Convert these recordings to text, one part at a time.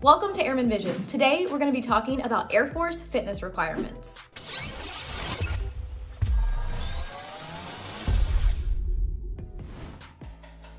Welcome to Airman Vision. Today we're going to be talking about Air Force fitness requirements.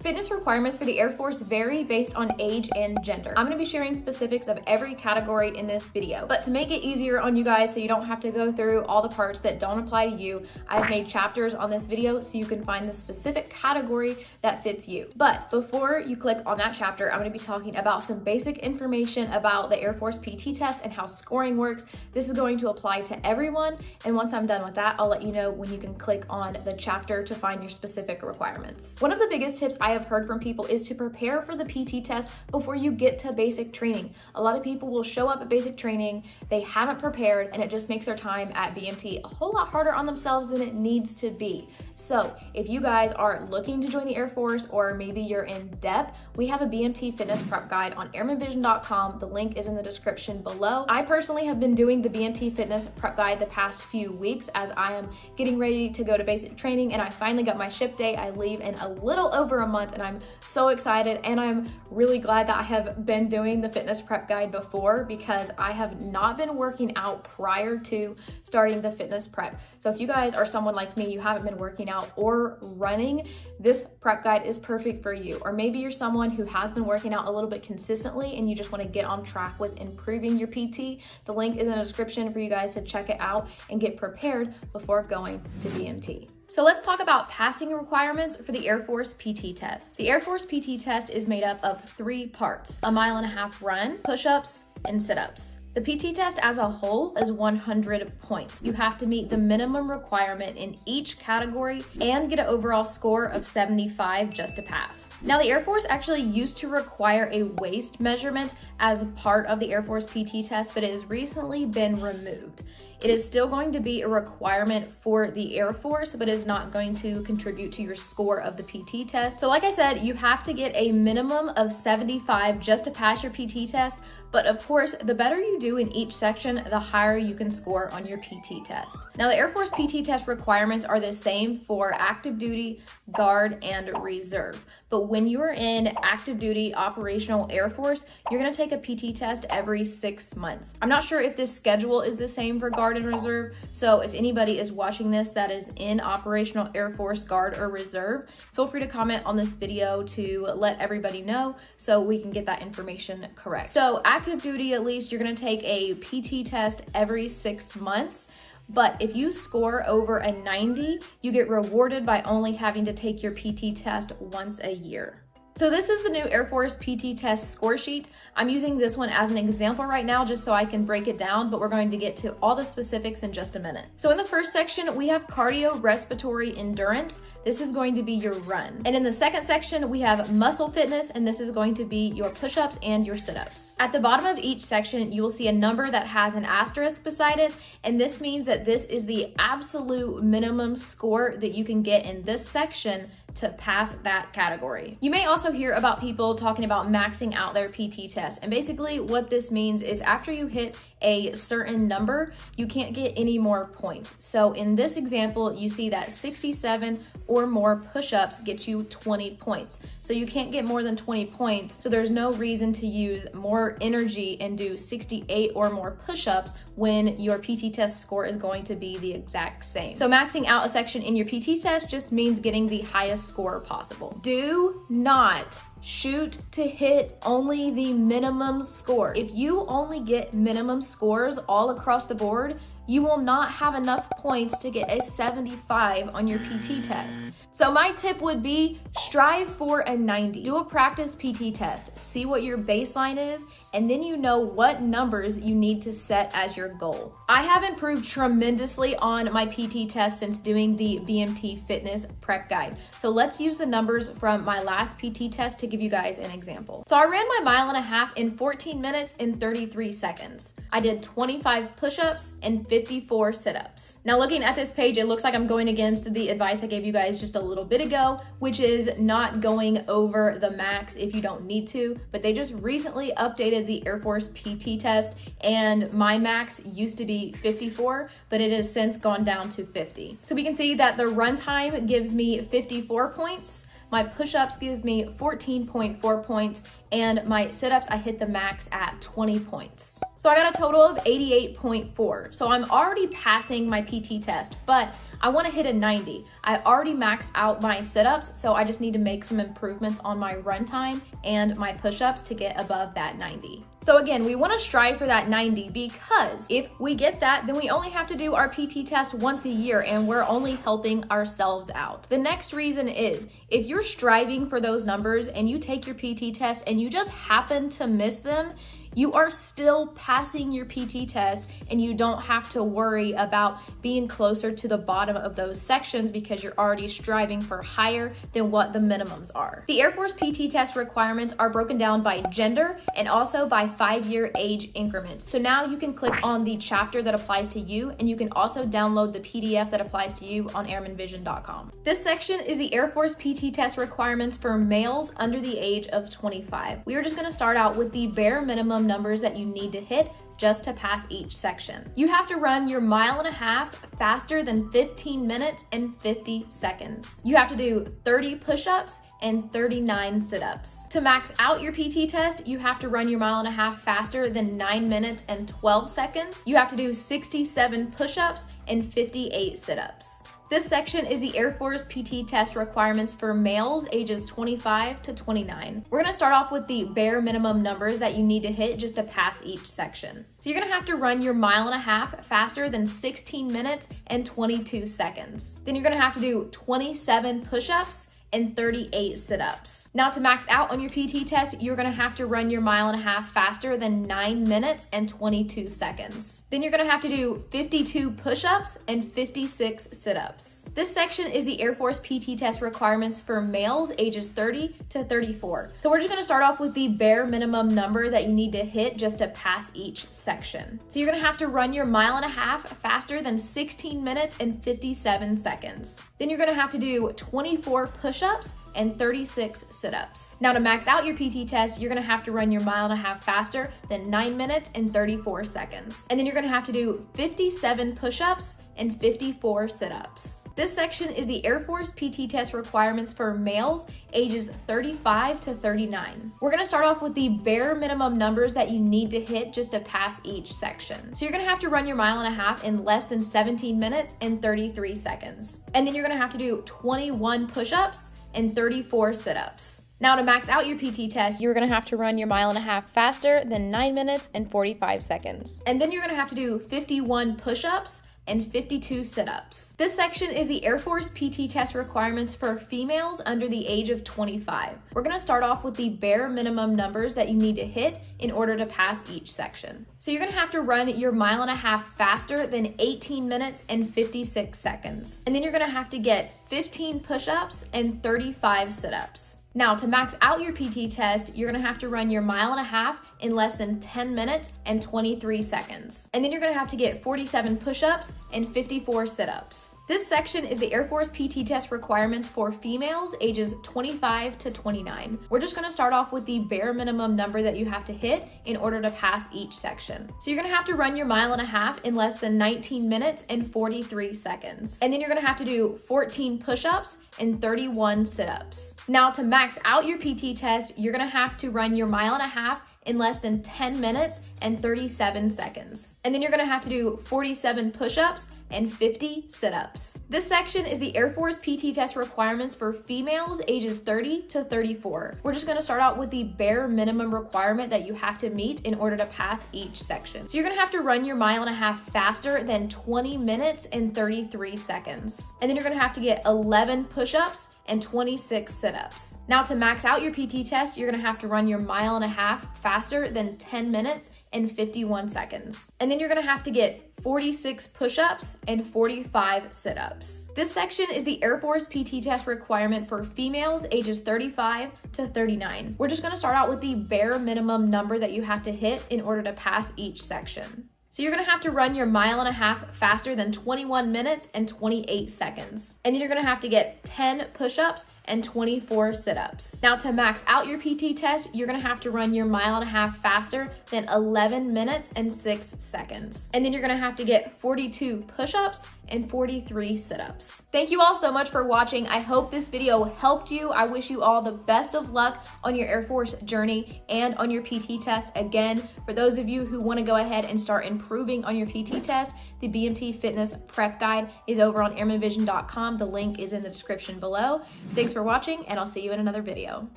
Fitness requirements for the Air Force vary based on age and gender. I'm going to be sharing specifics of every category in this video, but to make it easier on you guys so you don't have to go through all the parts that don't apply to you, I've made chapters on this video so you can find the specific category that fits you. But before you click on that chapter, I'm going to be talking about some basic information about the Air Force PT test and how scoring works. This is going to apply to everyone, and once I'm done with that, I'll let you know when you can click on the chapter to find your specific requirements. One of the biggest tips I have heard from people is to prepare for the PT test before you get to basic training. A lot of people will show up at basic training, they haven't prepared, and it just makes their time at BMT a whole lot harder on themselves than it needs to be. So if you guys are looking to join the Air Force, or maybe you're in depth, we have a BMT fitness prep guide on airmanvision.com. The link is in the description below. I personally have been doing the BMT fitness prep guide the past few weeks as I am getting ready to go to basic training, and I finally got my ship date. I leave in a little over a month, and I'm so excited, and I'm really glad that I have been doing the fitness prep guide before, because I have not been working out prior to starting the fitness prep. So if you guys are someone like me, you haven't been working out or running, this prep guide is perfect for you. Or maybe you're someone who has been working out a little bit consistently and you just want to get on track with improving your PT. The link is in the description for you guys to check it out and get prepared before going to BMT. So let's talk about passing requirements for the Air Force PT test. The Air Force PT test is made up of 3 parts: a 1.5 mile run, push-ups, and sit-ups. The PT test as a whole is 100 points. You have to meet the minimum requirement in each category and get an overall score of 75 just to pass. Now, the Air Force actually used to require a waist measurement as a part of the Air Force PT test, but it has recently been removed. It is still going to be a requirement for the Air Force, but is not going to contribute to your score of the PT test. So like I said, you have to get a minimum of 75 just to pass your PT test. But of course, the better you do in each section, the higher you can score on your PT test. Now, the Air Force PT test requirements are the same for active duty, guard, and reserve. But when you are in active duty operational Air Force, you're gonna take a PT test every 6 months. I'm not sure if this schedule is the same for guard and reserve, so if anybody is watching this that is in operational Air Force, guard, or reserve, feel free to comment on this video to let everybody know so we can get that information correct. So active duty, at least, you're gonna take a PT test every 6 months. But if you score over a 90, you get rewarded by only having to take your PT test once a year. So this is the new Air Force PT test score sheet. I'm using this one as an example right now just so I can break it down, but we're going to get to all the specifics in just a minute. So in the first section, we have cardiorespiratory endurance. This is going to be your run. And in the second section, we have muscle fitness, and this is going to be your push-ups and your sit-ups. At the bottom of each section, you will see a number that has an asterisk beside it, and this means that this is the absolute minimum score that you can get in this section to pass that category. You may also hear about people talking about maxing out their PT test. And basically what this means is after you hit a certain number, you can't get any more points. So in this example, you see that 67 or more push-ups get you 20 points. So you can't get more than 20 points. So there's no reason to use more energy and do 68 or more push-ups when your PT test score is going to be the exact same. So maxing out a section in your PT test just means getting the highest score possible. Do not shoot to hit only the minimum score. If you only get minimum scores all across the board, you will not have enough points to get a 75 on your PT test. So my tip would be strive for a 90. Do a practice PT test, see what your baseline is, and then you know what numbers you need to set as your goal. I have improved tremendously on my PT test since doing the BMT fitness prep guide. So let's use the numbers from my last PT test to give you guys an example. So I ran my 1.5 miles in 14 minutes and 33 seconds. I did 25 push-ups and 54 sit-ups. Now looking at this page, it looks like I'm going against the advice I gave you guys just a little bit ago, which is not going over the max if you don't need to, but they just recently updated the Air Force PT test, and my max used to be 54, but it has since gone down to 50. So we can see that the run time gives me 54 points. My push-ups gives me 14.4 points, and my sit-ups, I hit the max at 20 points. So I got a total of 88.4. So I'm already passing my PT test, but I want to hit a 90. I already maxed out my sit-ups, so I just need to make some improvements on my run time and my push-ups to get above that 90. So again, we want to strive for that 90 because if we get that, then we only have to do our PT test once a year and we're only helping ourselves out. The next reason is if you're striving for those numbers and you take your PT test and you just happen to miss them, you are still passing your PT test and you don't have to worry about being closer to the bottom of those sections because you're already striving for higher than what the minimums are. The Air Force PT test requirements are broken down by gender and also by 5-year age increments. So now you can click on the chapter that applies to you and you can also download the PDF that applies to you on airmanvision.com. This section is the Air Force PT test requirements for males under the age of 25. We are just going to start out with the bare minimum numbers that you need to hit just to pass each section. You have to run your 1.5 miles faster than 15 minutes and 50 seconds. You have to do 30 push-ups and 39 sit-ups. To max out your PT test, you have to run your 1.5 miles faster than 9 minutes and 12 seconds. You have to do 67 push-ups and 58 sit-ups. This section is the Air Force PT test requirements for males ages 25 to 29. We're gonna start off with the bare minimum numbers that you need to hit just to pass each section. So you're gonna have to run your 1.5 miles faster than 16 minutes and 22 seconds. Then you're gonna have to do 27 push-ups and 38 sit-ups. Now to max out on your PT test, you're gonna have to run your 1.5 miles faster than 9 minutes and 22 seconds. Then you're gonna have to do 52 push-ups and 56 sit-ups. This section is the Air Force PT test requirements for males ages 30 to 34. So we're just gonna start off with the bare minimum number that you need to hit just to pass each section. So you're gonna have to run your 1.5 miles faster than 16 minutes and 57 seconds. Then you're gonna have to do 24 push-ups and 36 sit-ups. Now to max out your PT test, you're gonna have to run your 1.5 miles faster than 9 minutes and 34 seconds. And then you're gonna have to do 57 push-ups and 54 sit-ups. This section is the Air Force PT test requirements for males ages 35 to 39. We're gonna start off with the bare minimum numbers that you need to hit just to pass each section. So you're gonna have to run your 1.5 miles in less than 17 minutes and 33 seconds. And then you're gonna have to do 21 push-ups and 34 sit-ups. Now to max out your PT test, you're gonna have to run your 1.5 miles faster than 9 minutes and 45 seconds. And then you're gonna have to do 51 push-ups and 52 sit-ups. This section is the Air Force PT test requirements for females under the age of 25. We're gonna start off with the bare minimum numbers that you need to hit in order to pass each section. So you're gonna have to run your 1.5 miles faster than 18 minutes and 56 seconds. And then you're gonna have to get 15 push-ups and 35 sit-ups. Now to max out your PT test, you're gonna have to run your 1.5 miles in less than 10 minutes and 23 seconds. And then you're gonna have to get 47 push-ups and 54 sit-ups. This section is the Air Force PT test requirements for females ages 25 to 29. We're just gonna start off with the bare minimum number that you have to hit in order to pass each section. So you're gonna have to run your 1.5 miles in less than 19 minutes and 43 seconds. And then you're gonna have to do 14 push-ups and 31 sit-ups. Now to max out your PT test, you're gonna have to run your 1.5 miles in less than 10 minutes and 37 seconds. And then you're gonna have to do 47 push-ups and 50 sit-ups. This section is the Air Force PT test requirements for females ages 30 to 34. We're just gonna start out with the bare minimum requirement that you have to meet in order to pass each section. So you're gonna have to run your 1.5 miles faster than 20 minutes and 33 seconds. And then you're gonna have to get 11 push-ups and 26 sit-ups. Now to max out your PT test, you're gonna have to run your 1.5 miles faster than 10 minutes and 51 seconds. And then you're gonna have to get 46 push-ups and 45 sit-ups. This section is the Air Force PT test requirement for females ages 35 to 39. We're just gonna start out with the bare minimum number that you have to hit in order to pass each section. So you're gonna have to run your 1.5 miles faster than 21 minutes and 28 seconds. And then you're gonna have to get 10 push-ups and 24 sit-ups. Now to max out your PT test, you're gonna have to run your 1.5 miles faster than 11 minutes and 6 seconds. And then you're gonna have to get 42 push-ups and 43 sit-ups. Thank you all so much for watching. I hope this video helped you. I wish you all the best of luck on your Air Force journey and on your PT test. Again, for those of you who want to go ahead and start improving on your PT test, the BMT Fitness Prep Guide is over on airmanvision.com. The link is in the description below. Thanks for watching, and I'll see you in another video.